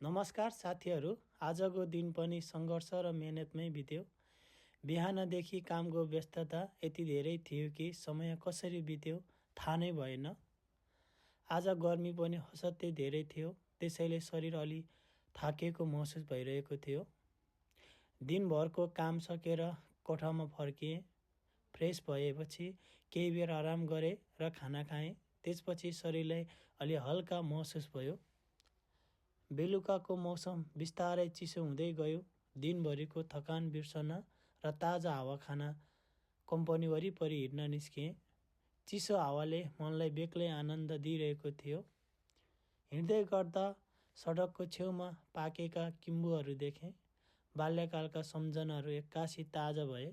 नमस्कार साथीहरू, आजको दिन पनि सङ्घर्ष र मेहनतमै बित्यो। बिहानदेखि कामको व्यस्तता यति धेरै थियो कि समय कसरी बित्यो थाहा नै भएन। आज गर्मी पनि असाध्यै धेरै थियो, त्यसैले शरीर अलि थाकेको महसुस भइरहेको थियो। दिनभरको काम सकेर कोठामा फर्किएँ। फ्रेस भएपछि केही बेर आराम गरेँ र खाना खाएँ। त्यसपछि शरीरलाई अलि हल्का महसुस भयो। बेलुकाको मौसम बिस्तारै चिसो हुँदै गयो। दिनभरिको थकान बिर्सन र ताजा हावा खान कम्पनी वरिपरि हिँड्न निस्किएँ। चिसो हावाले मनलाई बेग्लै आनन्द दिइरहेको थियो। हिँड्दै गर्दा सडकको छेउमा पाकेका किम्बुहरू देखेँ। बाल्यकालका सम्झनाहरू एक्कासी ताजा भए।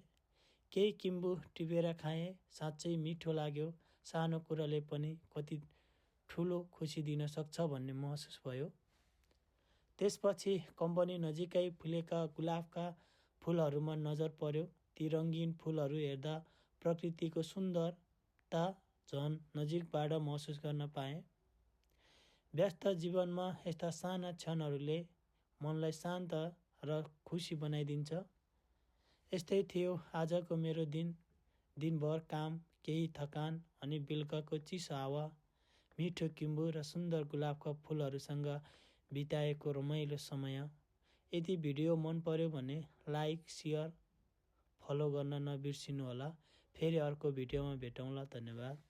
केही किम्बु टिपेर खाएँ। साँच्चै मिठो लाग्यो। सानो कुराले पनि कति ठुलो खुसी दिन सक्छ भन्ने महसुस भयो। त्यसपछि कम्पनी नजिकै फुलेका गुलाबका फुलहरूमा नजर पर्यो। ती रङ्गीन फुलहरू हेर्दा प्रकृतिको सुन्दरता झन् नजिकबाट महसुस गर्न पाएँ। व्यस्त जीवनमा यस्ता साना क्षणहरूले मनलाई शान्त र खुसी बनाइदिन्छ। यस्तै थियो आजको मेरो दिन। दिनभर काम, केही थकान अनि बेलुकाको चिसो हावा, मिठो किम्बु र सुन्दर गुलाबका फुलहरूसँग बिताएको रमाइलो समय। यदि भिडियो मन पर्यो भने लाइक, सेयर, फलो गर्न नबिर्सिनुहोला। फेरि अर्को भिडियोमा भेटौँला। धन्यवाद।